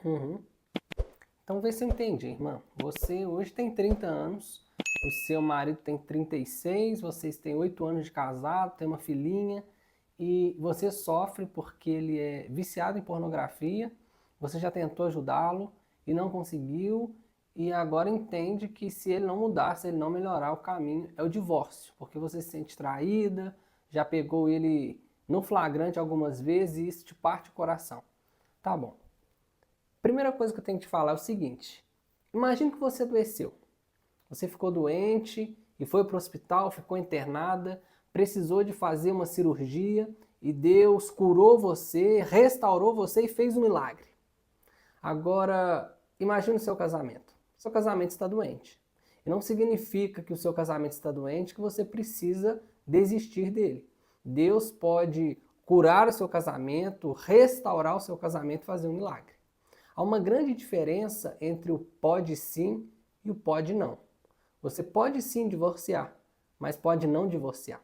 Uhum. Então vê se eu entendi, irmã. Você hoje tem 30 anos, o seu marido tem 36, vocês têm 8 anos de casado, tem uma filhinha, e você sofre porque ele é viciado em pornografia, você já tentou ajudá-lo e não conseguiu, e agora entende que se ele não mudar, se ele não melhorar, o caminho é o divórcio, porque você se sente traída, já pegou ele no flagrante algumas vezes e isso te parte o coração. Tá bom. Primeira coisa que eu tenho que te falar é o seguinte: imagine que você adoeceu. Você ficou doente e foi para o hospital, ficou internada, precisou de fazer uma cirurgia e Deus curou você, restaurou você e fez um milagre. Agora, imagine o seu casamento. Seu casamento está doente. E não significa que o seu casamento está doente que você precisa desistir dele. Deus pode curar o seu casamento, restaurar o seu casamento e fazer um milagre. Há uma grande diferença entre o pode sim e o pode não. Você pode sim divorciar, mas pode não divorciar.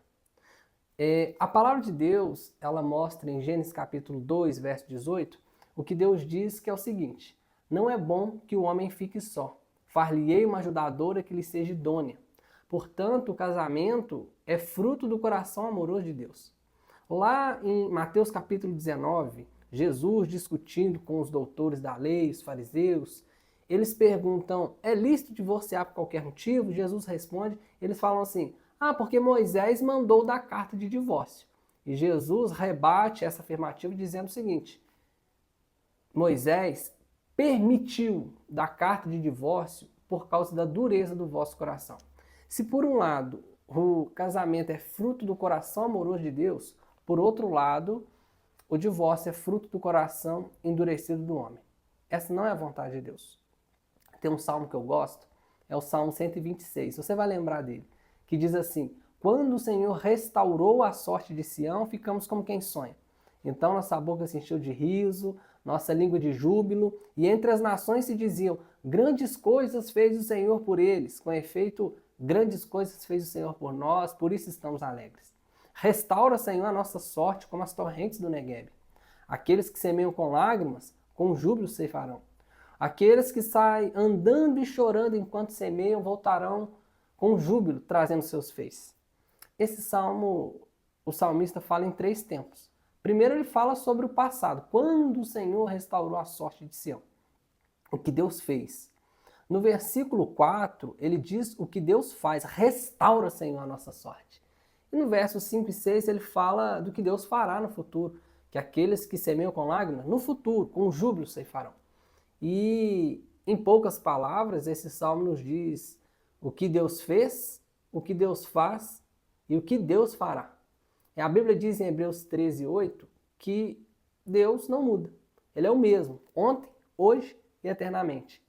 A palavra de Deus, ela mostra em Gênesis capítulo 2, verso 18, o que Deus diz que é o seguinte: não é bom que o homem fique só. Far-lhe-ei uma ajudadora que lhe seja idônea. Portanto, o casamento é fruto do coração amoroso de Deus. Lá em Mateus capítulo 19, Jesus discutindo com os doutores da lei, os fariseus, eles perguntam, é lícito divorciar por qualquer motivo? Jesus responde, eles falam assim, porque Moisés mandou dar carta de divórcio. E Jesus rebate essa afirmativa dizendo o seguinte, Moisés permitiu dar carta de divórcio por causa da dureza do vosso coração. Se por um lado o casamento é fruto do coração amoroso de Deus, por outro lado, o divórcio é fruto do coração endurecido do homem. Essa não é a vontade de Deus. Tem um salmo que eu gosto, é o Salmo 126. Você vai lembrar dele, que diz assim, quando o Senhor restaurou a sorte de Sião, ficamos como quem sonha. Então nossa boca se encheu de riso, nossa língua de júbilo, e entre as nações se diziam, grandes coisas fez o Senhor por eles. Com efeito, grandes coisas fez o Senhor por nós, por isso estamos alegres. Restaura, Senhor, a nossa sorte como as torrentes do Neguebe. Aqueles que semeiam com lágrimas, com júbilo ceifarão. Aqueles que saem andando e chorando enquanto semeiam, voltarão com júbilo, trazendo seus feixes. Esse salmo, o salmista fala em 3 tempos. Primeiro ele fala sobre o passado, quando o Senhor restaurou a sorte de Sião. O que Deus fez. No versículo 4, ele diz o que Deus faz, restaura, Senhor, a nossa sorte. E no verso 5 e 6 ele fala do que Deus fará no futuro, que aqueles que semeiam com lágrimas, no futuro, com júbilo ceifarão. E, em poucas palavras, esse salmo nos diz o que Deus fez, o que Deus faz e o que Deus fará. E a Bíblia diz em Hebreus 13:8 que Deus não muda. Ele é o mesmo, ontem, hoje e eternamente.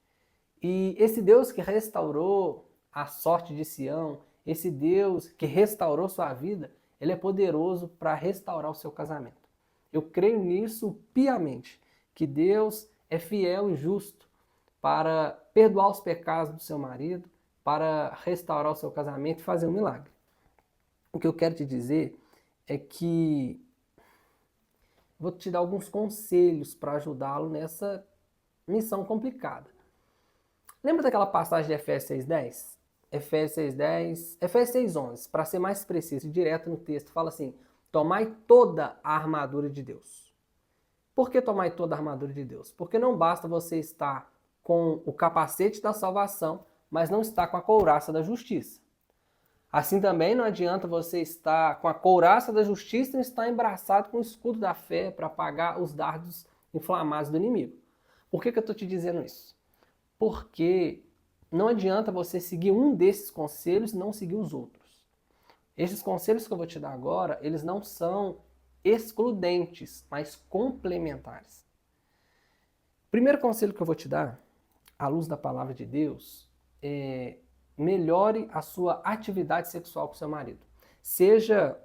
E esse Deus que restaurou a sorte de Sião, esse Deus que restaurou sua vida, ele é poderoso para restaurar o seu casamento. Eu creio nisso piamente, que Deus é fiel e justo para perdoar os pecados do seu marido, para restaurar o seu casamento e fazer um milagre. O que eu quero te dizer é que vou te dar alguns conselhos para ajudá-lo nessa missão complicada. Lembra daquela passagem de Efésios 6:10? Efésios 6:10, Efésios 6:11, para ser mais preciso e direto no texto, fala assim, tomai toda a armadura de Deus. Por que tomai toda a armadura de Deus? Porque não basta você estar com o capacete da salvação, mas não estar com a couraça da justiça. Assim também não adianta você estar com a couraça da justiça e não estar embraçado com o escudo da fé para apagar os dardos inflamados do inimigo. Por que eu estou te dizendo isso? Porque não adianta você seguir um desses conselhos e não seguir os outros. Esses conselhos que eu vou te dar agora, eles não são excludentes, mas complementares. Primeiro conselho que eu vou te dar, à luz da palavra de Deus, é melhore a sua atividade sexual com seu marido. Seja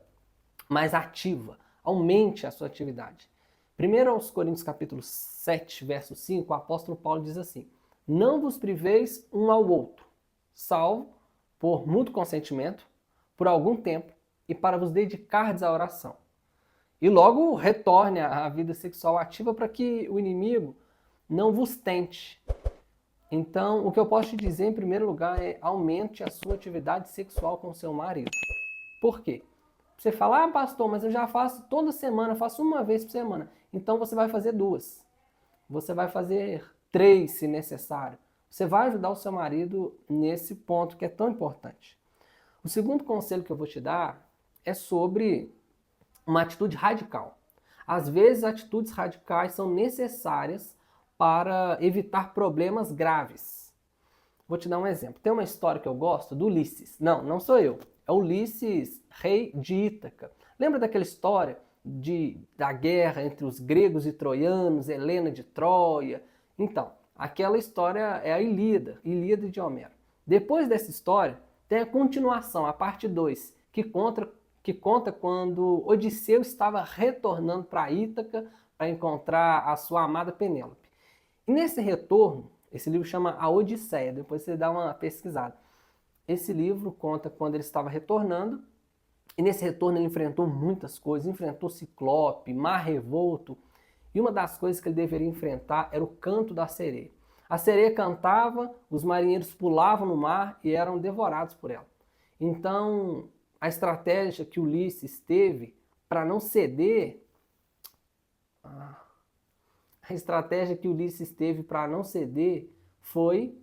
mais ativa, aumente a sua atividade. 1 Coríntios capítulo 7, verso 5, o apóstolo Paulo diz assim, não vos priveis um ao outro, salvo por mútuo consentimento, por algum tempo, e para vos dedicardes à oração. E logo retorne à vida sexual ativa para que o inimigo não vos tente. Então, o que eu posso te dizer em primeiro lugar é aumente a sua atividade sexual com o seu marido. Por quê? Você fala, ah, pastor, mas eu já faço toda semana, faço uma vez por semana. Então você vai fazer 2. Você vai fazer 3, se necessário. Você vai ajudar o seu marido nesse ponto que é tão importante. O segundo conselho que eu vou te dar é sobre uma atitude radical. Às vezes, atitudes radicais são necessárias para evitar problemas graves. Vou te dar um exemplo. Tem uma história que eu gosto do Ulisses. Não sou eu. É Ulisses, rei de Ítaca. Lembra daquela história da guerra entre os gregos e troianos, Helena de Troia? Então, aquela história é a Ilíada de Homero. Depois dessa história, tem a continuação, a parte 2, que conta quando Odisseu estava retornando para Ítaca para encontrar a sua amada Penélope. E nesse retorno, esse livro chama A Odisseia, depois você dá uma pesquisada. Esse livro conta quando ele estava retornando, e nesse retorno ele enfrentou muitas coisas, enfrentou Ciclope, Mar Revolto, e uma das coisas que ele deveria enfrentar era o canto da sereia. A sereia cantava, os marinheiros pulavam no mar e eram devorados por ela. Então, a estratégia que Ulisses teve para não ceder, foi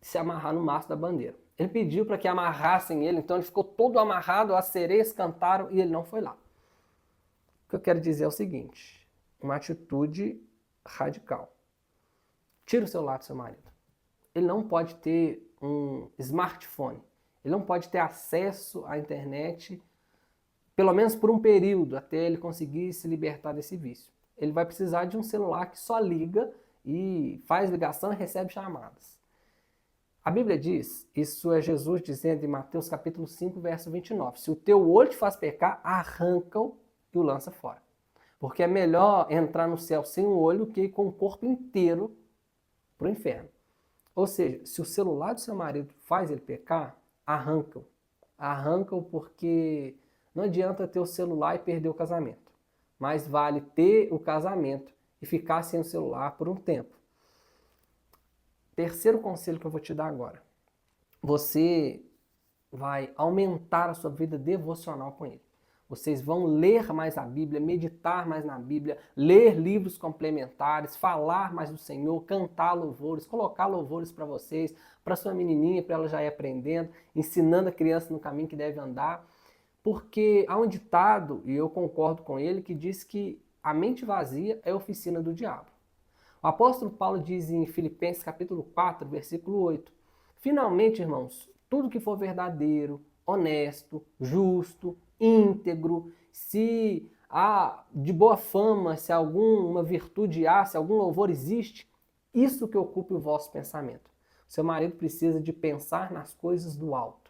se amarrar no mastro da bandeira. Ele pediu para que amarrassem ele, então ele ficou todo amarrado, as sereias cantaram e ele não foi lá. O que eu quero dizer é o seguinte, uma atitude radical. Tira o celular do seu marido. Ele não pode ter um smartphone. Ele não pode ter acesso à internet, pelo menos por um período, até ele conseguir se libertar desse vício. Ele vai precisar de um celular que só liga e faz ligação e recebe chamadas. A Bíblia diz, isso é Jesus dizendo em Mateus capítulo 5, verso 29, se o teu olho te faz pecar, arranca-o e o lança fora. Porque é melhor entrar no céu sem um olho que ir com o corpo inteiro para o inferno. Ou seja, se o celular do seu marido faz ele pecar, arranca-o. Arranca-o porque não adianta ter o celular e perder o casamento. Mas vale ter o casamento e ficar sem o celular por um tempo. Terceiro conselho que eu vou te dar agora. Você vai aumentar a sua vida devocional com ele. Vocês vão ler mais a Bíblia, meditar mais na Bíblia, ler livros complementares, falar mais do Senhor, cantar louvores, colocar louvores para vocês, para sua menininha, para ela já ir aprendendo, ensinando a criança no caminho que deve andar. Porque há um ditado, e eu concordo com ele, que diz que a mente vazia é a oficina do diabo. O apóstolo Paulo diz em Filipenses capítulo 4, versículo 8, finalmente, irmãos, tudo que for verdadeiro, honesto, justo, íntegro, se há de boa fama, se alguma virtude há, se algum louvor existe, isso que ocupe o vosso pensamento. Seu marido precisa de pensar nas coisas do alto.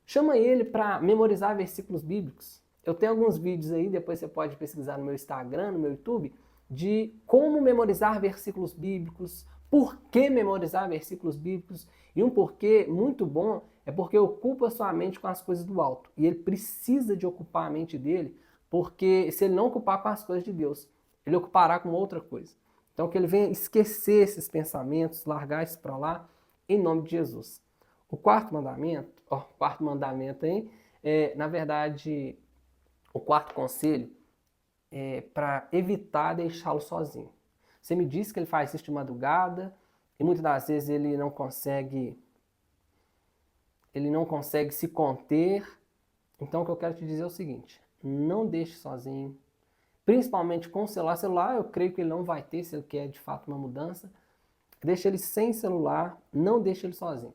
Chama ele para memorizar versículos bíblicos. Eu tenho alguns vídeos aí, depois você pode pesquisar no meu Instagram, no meu YouTube, de como memorizar versículos bíblicos, por que memorizar versículos bíblicos. E um porquê muito bom é porque ocupa sua mente com as coisas do alto. E ele precisa de ocupar a mente dele, porque se ele não ocupar com as coisas de Deus, ele ocupará com outra coisa. Então que ele venha esquecer esses pensamentos, largar isso para lá, em nome de Jesus. O quarto mandamento, hein? Na verdade, o quarto conselho é para evitar deixá-lo sozinho. Você me disse que ele faz isso de madrugada e muitas das vezes ele não consegue se conter. Então o que eu quero te dizer é o seguinte, não deixe sozinho, principalmente com o celular. Celular eu creio que ele não vai ter se ele quer de fato uma mudança. Deixa ele sem celular, não deixe ele sozinho.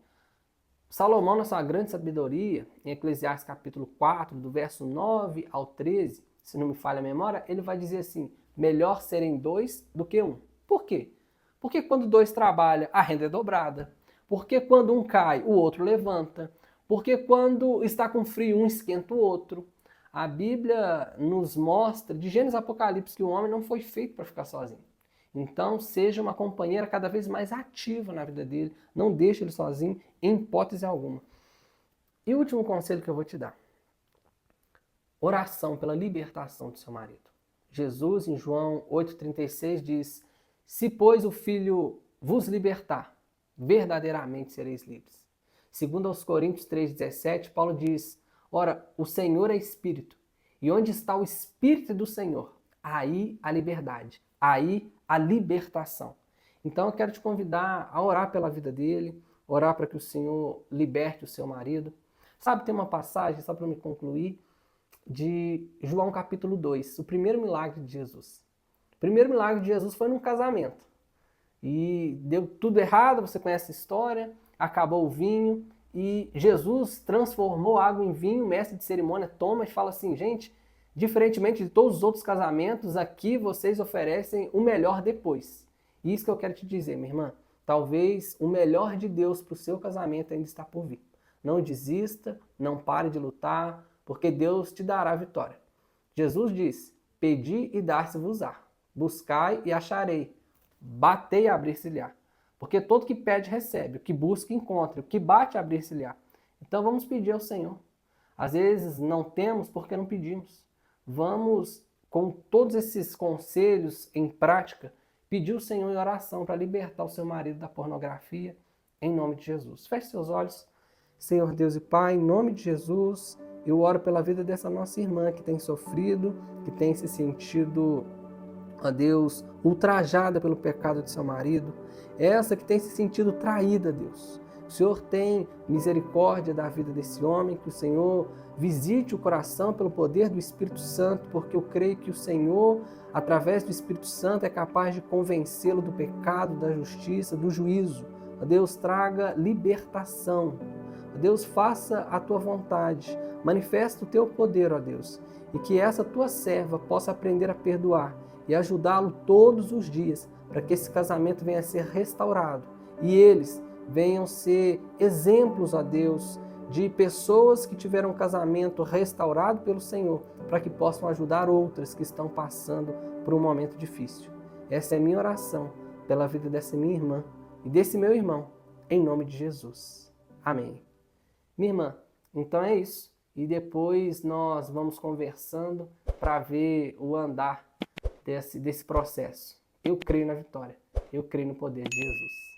Salomão, na sua grande sabedoria, em Eclesiastes capítulo 4, do verso 9 ao 13, se não me falha a memória, ele vai dizer assim, melhor serem 2 do que 1. Por quê? Porque quando 2 trabalham, a renda é dobrada. Porque quando um cai, o outro levanta. Porque quando está com frio, um esquenta o outro. A Bíblia nos mostra, de Gênesis a Apocalipse, que o homem não foi feito para ficar sozinho. Então, seja uma companheira cada vez mais ativa na vida dele. Não deixe ele sozinho, em hipótese alguma. E o último conselho que eu vou te dar. Oração pela libertação do seu marido. Jesus, em João 8,36, diz, Se, pois, o Filho vos libertar, verdadeiramente sereis livres. Segundo aos Coríntios 3,17, Paulo diz, ora, o Senhor é Espírito, e onde está o Espírito do Senhor, aí a liberdade, aí a libertação. Então eu quero te convidar a orar pela vida dele, orar para que o Senhor liberte o seu marido. Sabe, tem uma passagem, só para me concluir, de João capítulo 2, o primeiro milagre de Jesus. O primeiro milagre de Jesus foi num casamento. E deu tudo errado, você conhece a história, acabou o vinho e Jesus transformou água em vinho, o mestre de cerimônia toma e fala assim, gente, diferentemente de todos os outros casamentos, aqui vocês oferecem o melhor depois. E isso que eu quero te dizer, minha irmã, talvez o melhor de Deus para o seu casamento ainda está por vir. Não desista, não pare de lutar, porque Deus te dará a vitória. Jesus disse, pedi e dar-se-vos-á, buscai e acharei, batei e abrir-se-lhe-á. Porque todo que pede, recebe, o que busca, encontra, o que bate, abrir-se-lhe-á. Então vamos pedir ao Senhor. Às vezes não temos porque não pedimos. Vamos, com todos esses conselhos em prática, pedir ao Senhor em oração para libertar o seu marido da pornografia, em nome de Jesus. Feche seus olhos. Senhor Deus e Pai, em nome de Jesus, eu oro pela vida dessa nossa irmã que tem sofrido, que tem se sentido, ó Deus, ultrajada pelo pecado de seu marido, essa que tem se sentido traída, Deus. O Senhor tem misericórdia da vida desse homem, que o Senhor visite o coração pelo poder do Espírito Santo, porque eu creio que o Senhor, através do Espírito Santo, é capaz de convencê-lo do pecado, da justiça, do juízo. Ó Deus, traga libertação. Ó Deus, faça a tua vontade, manifesta o teu poder, ó Deus, e que essa tua serva possa aprender a perdoar e ajudá-lo todos os dias, para que esse casamento venha a ser restaurado e eles venham ser exemplos, ó Deus, de pessoas que tiveram um casamento restaurado pelo Senhor, para que possam ajudar outras que estão passando por um momento difícil. Essa é a minha oração pela vida dessa minha irmã e desse meu irmão, em nome de Jesus. Amém. Minha irmã, então é isso. E depois nós vamos conversando para ver o andar desse processo. Eu creio na vitória. Eu creio no poder de Jesus.